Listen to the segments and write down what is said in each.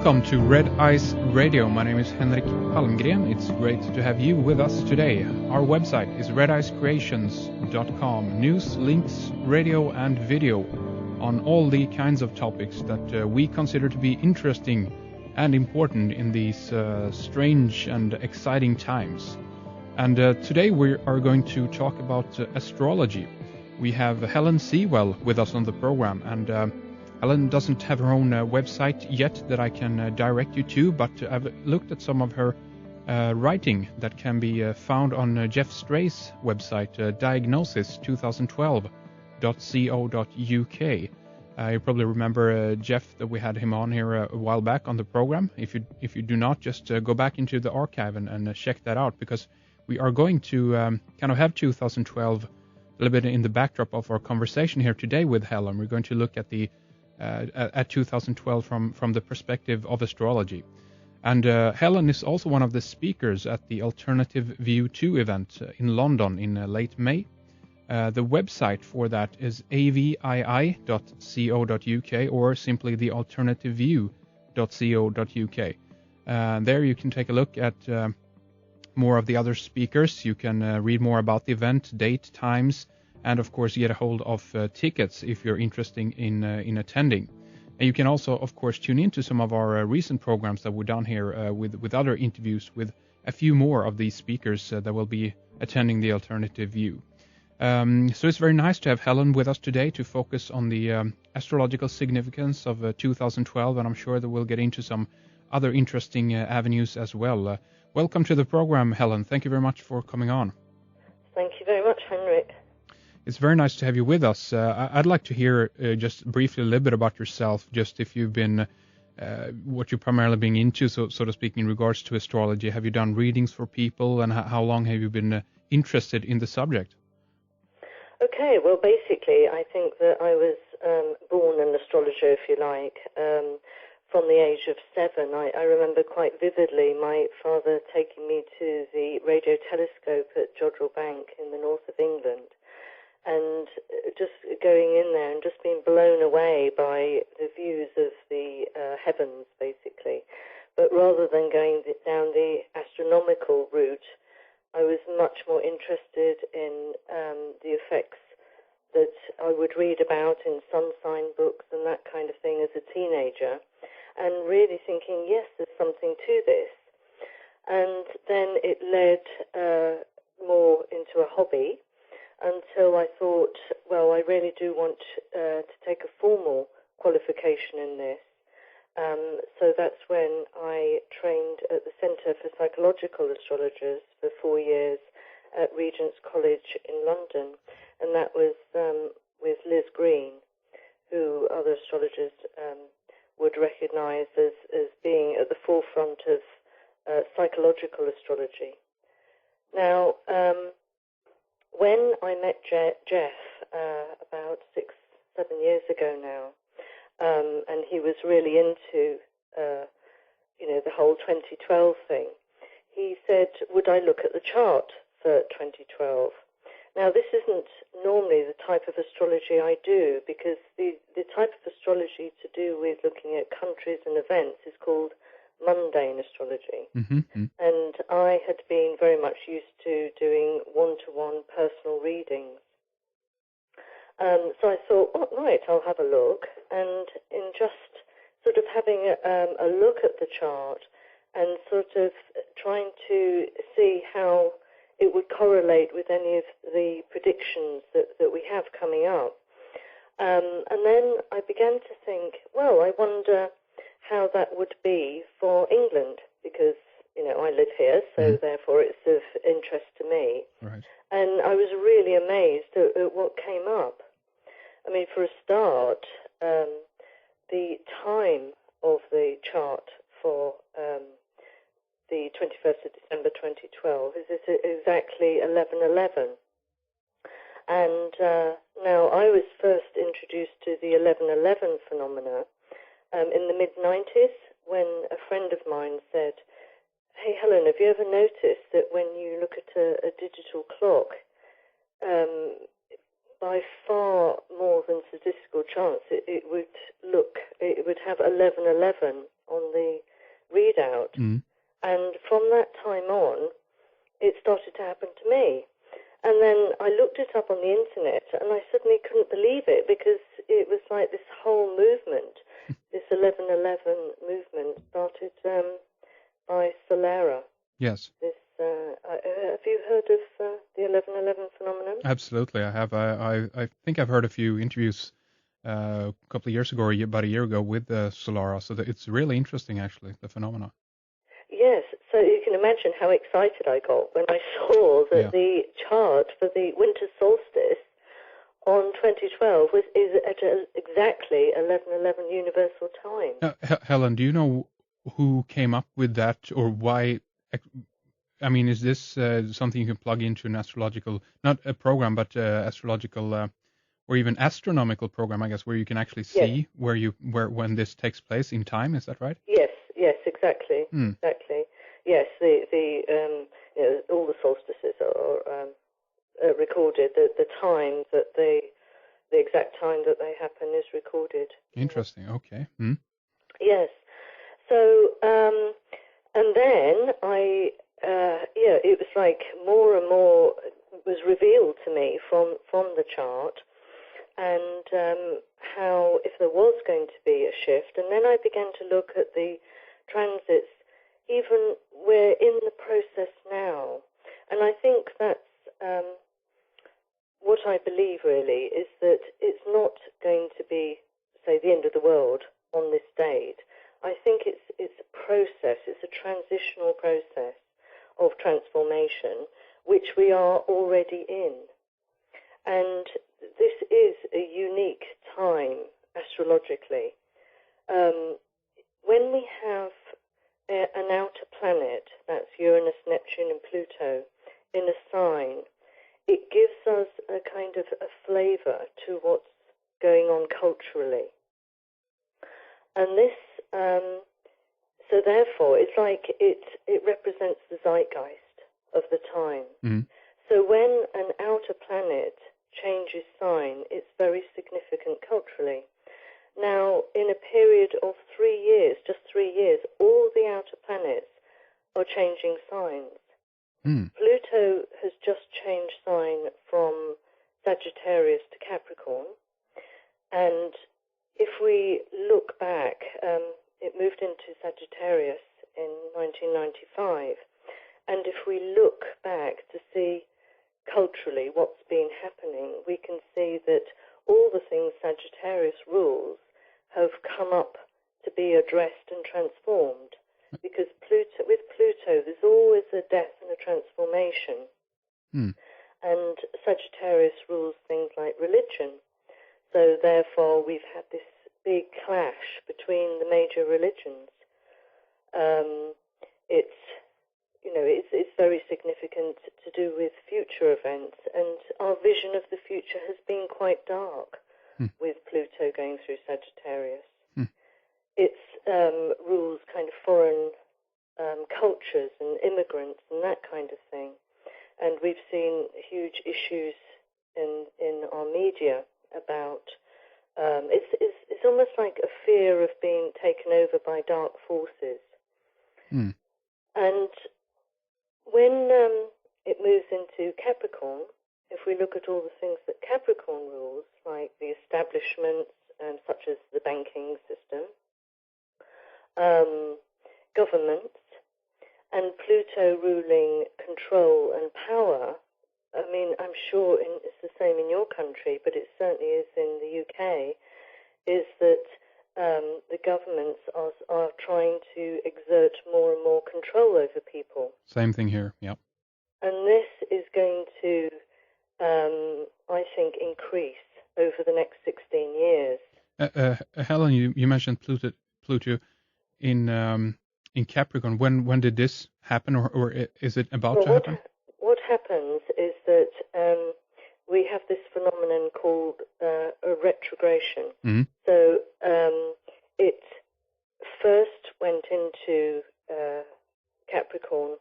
Welcome to Red Ice Radio. My name is Henrik Palmgren. It's great to have you with us today. Our website is redicecreations.com. News, links, radio and video on all the kinds of topics that we consider to be interesting and important in these strange and exciting times. And today we are going to talk about astrology. We have Helen Sewell with us on the program, and Helen doesn't have her own website yet that I can direct you to, but I've looked at some of her writing that can be found on Jeff Stray's website, diagnosis2012.co.uk. You probably remember Jeff, that we had him on here a while back on the program. If you do not, just go back into the archive and check that out, because we are going to kind of have 2012 a little bit in the backdrop of our conversation here today with Helen. We're going to look at the at 2012 from the perspective of astrology. And Helen is also one of the speakers at the Alternative View 2 event in London in late May. The website for that is avii.co.uk or simply thealternativeview.co.uk. There you can take a look at more of the other speakers. You can read more about the event, date, times, and of course get a hold of tickets if you're interested in attending. And you can also, of course, tune into some of our recent programs that we've done here with other interviews with a few more of these speakers that will be attending the Alternative View. So it's very nice to have Helen with us today to focus on the astrological significance of 2012, and I'm sure that we'll get into some other interesting avenues as well. Welcome to the program, Helen. Thank you very much for coming on. Thank you very much, Henrik. It's very nice to have you with us. I'd like to hear just briefly a little bit about yourself, just if you've been, what you're primarily being into, so to speak, in regards to astrology. Have you done readings for people, and how long have you been interested in the subject? Okay, well, basically, I think that I was born an astrologer, if you like, from the age of 7. I remember quite vividly my father taking me to the radio telescope at Jodrell Bank in the north of England, and just going in there and just being blown away by the views of the heavens, basically. But rather than going down the astronomical route, I was much more interested in the effects that I would read about in sun sign books and that kind of thing as a teenager, and really thinking, yes, there's something to this. And then it led more into a hobby, until I thought, well, I really do want to take a formal qualification in this. So that's when I trained at the Centre for Psychological Astrologers for 4 years at Regent's College in London, and that was with Liz Green, who other astrologers would recognise as being at the forefront of psychological astrology. Now, when I met Jeff about 6-7 years ago now, and he was really into, the whole 2012 thing, he said, would I look at the chart for 2012? Now, this isn't normally the type of astrology I do, because the type of astrology to do with looking at countries and events is called mundane astrology. Mm-hmm. And I had been very much used to doing one-to-one personal readings. So I thought, oh, right, I'll have a look. And in just sort of having a look at the chart and sort of trying to see how it would correlate with any of the predictions that we have coming up. And then I began to think, well, I wonder how that would be for England, because, I live here, so therefore it's of interest to me. Right. And I was really amazed at what came up. I mean, for a start, the time of the chart for the 21st of December 2012 is exactly 11:11. And now I was first introduced to the 11:11 phenomena in the mid-90s, when a friend of mine said, hey, Helen, have you ever noticed that when you look at a digital clock, by far more than statistical chance, it would have 11:11 on the readout. Mm. And from that time on, it started to happen to me. And then I looked it up on the internet, and I suddenly couldn't believe it, because it was like this whole movement, this 11/11 movement, started by Solera. Yes. This, have you heard of the 11/11 phenomenon? Absolutely, I have. I think I've heard a few interviews a couple of years ago, or about a year ago, with Solara. So it's really interesting, actually, the phenomena. Yes, so you can imagine how excited I got when I saw that the chart for the winter solstice on 2012 is at exactly 11/11 universal time. Helen, do you know who came up with that, or why? I mean, is this something you can plug into an astrological, not a program, but astrological or even astronomical program, I guess, where you can actually see when this takes place in time? Is that right? Yes, exactly, exactly. Yes, all the solstices are recorded. The time that the exact time that they happen is recorded. Interesting. Okay. Yes. So, and then it was like more and more was revealed to me from the chart, and how, if there was going to be a shift, and then I began to look at the transits. Even we're in the process now, and I think that's what I believe really is that it's not going to be, say, the end of the world on this date. I think it's a process, it's a transitional process of transformation, which we are already in. And this is a unique time astrologically. When we have an outer planet, that's Uranus, Neptune and Pluto, in a sign, it gives us a kind of a flavour to what's going on culturally. And this, so therefore, it's like it represents the zeitgeist of the time. Mm-hmm. So when an outer planet changes sign, it's very significant culturally. Now, in a period of 3 years, just 3 years, all the outer planets are changing signs. Pluto has just changed sign from Sagittarius to Capricorn, and if we look back, it moved into Sagittarius in 1995, and if we look back to see culturally what's been happening, we can see that all the things Sagittarius rules have come up to be addressed and transformed. Because with Pluto, there's always a death and a transformation. And Sagittarius rules things like religion. So therefore, we've had this big clash between the major religions. It's very significant to do with future events, and our vision of the future has been quite dark with Pluto going through Sagittarius. It rules kind of foreign cultures and immigrants and that kind of thing. And we've seen huge issues in our media about, it's almost like a fear of being taken over by dark forces. And when it moves into Capricorn, if we look at all the things that Capricorn rules, like the establishments, such as the banking system, governments, and Pluto ruling control and power. I mean, I'm sure it's the same in your country, but it certainly is in the UK, is that the governments are trying to exert more and more control over people. Same thing here, yeah. And this is going to, I think, increase over the next 16 years. Helen, you mentioned Pluto in Capricorn. When did this happen, or is it about to happen? What happens is that we have this phenomenon called a retrogression. So it first went into Capricorn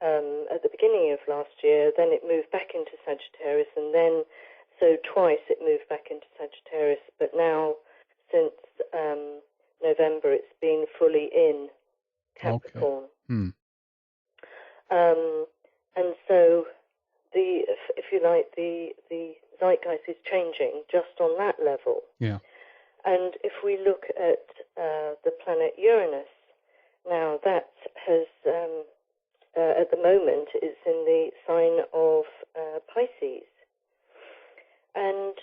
at the beginning of last year, then it moved back into Sagittarius, and then so twice it moved back into Sagittarius, but now since November, it's been fully in Capricorn. Okay. And so, if you like, the zeitgeist is changing just on that level. Yeah. And if we look at the planet Uranus, now that has, at the moment, it's in the sign of Pisces. And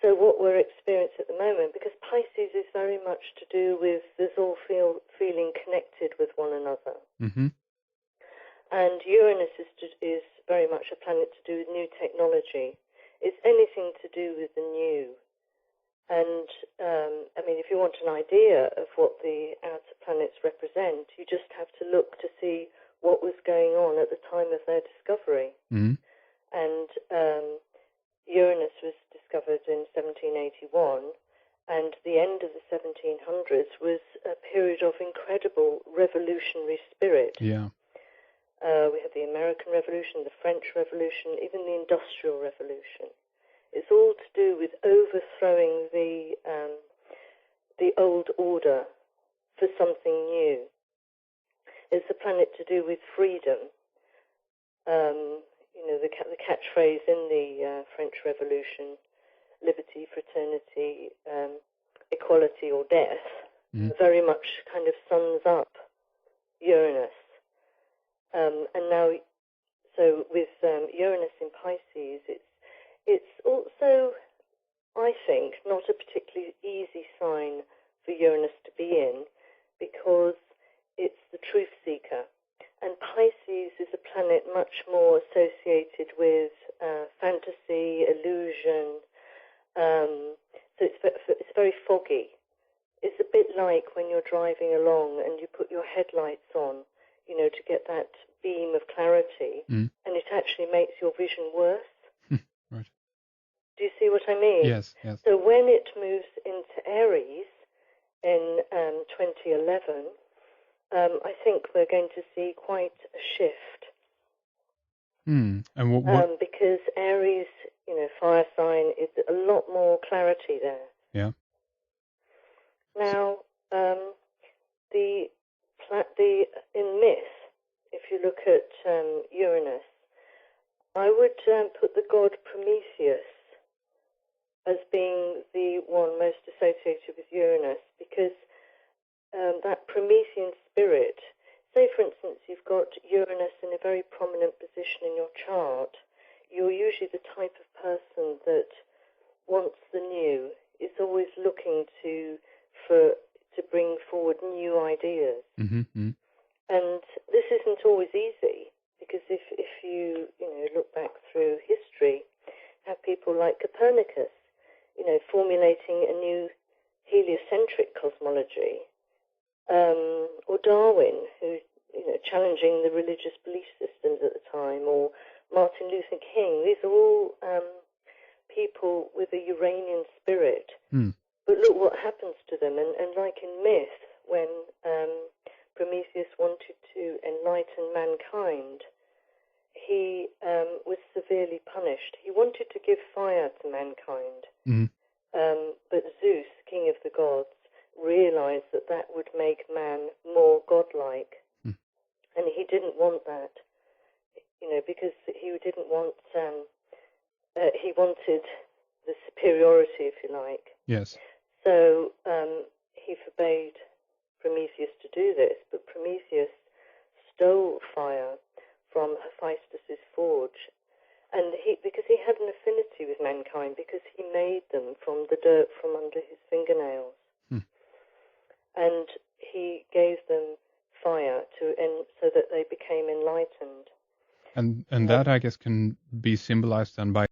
so what we're experiencing at the moment, because Pisces is very much to do with us all feeling connected with one another. Mm-hmm. And Uranus is very much a planet to do with new technology. It's anything to do with the new. And, I mean, if you want an idea of what the outer planets represent, you just have to look to see what was going on at the time of their discovery. Mm-hmm. And Uranus was discovered in 1781, and the end of the 1700s was a period of incredible revolutionary spirit. Yeah. We had the American Revolution, the French Revolution, even the Industrial Revolution. It's all to do with overthrowing the old order for something new. It's a planet to do with freedom. The catchphrase in the French Revolution, liberty, fraternity, equality or death, very much kind of sums up Uranus. And now, so with Uranus in Pisces, it's also, I think, not a particularly easy sign for Uranus to be in, because it's the truth seeker. And Pisces is a planet much more associated with fantasy, illusion. So it's very foggy. It's a bit like when you're driving along and you put your headlights on, to get that beam of clarity, and it actually makes your vision worse. Right. Do you see what I mean? Yes, yes. So when it moves into Aries in 2011, I think we're going to see quite a shift. And what? Because Aries, fire sign, is a lot more clarity there. Yeah. Now, in myth, if you look at Uranus, I would put the god Prometheus as being the one most associated with Uranus, because that Promethean spirit, say for instance you've got Uranus in a very prominent position in your chart, you're usually the type of person that wants the new, is always looking to bring forward new ideas. Mm-hmm. And this isn't always easy, because if you look back through history, have people like Copernicus, formulating a new heliocentric cosmology, or Darwin, who challenging the religious belief systems at the time, or Martin Luther King. These are all people with a Uranian spirit. But look what happens to them. And like in myth, when Prometheus wanted to enlighten mankind, he was severely punished. He wanted to give fire to mankind, but Zeus, king of the gods, realized that would make man more godlike, and he didn't want that, because he didn't want. He wanted the superiority, if you like. Yes. So he forbade Prometheus to do this, but Prometheus stole fire from Hephaestus's forge, and because he had an affinity with mankind, because he made them from the dirt from under his fingernails, and he gave them fire so that they became enlightened. And that, I guess, can be symbolized then by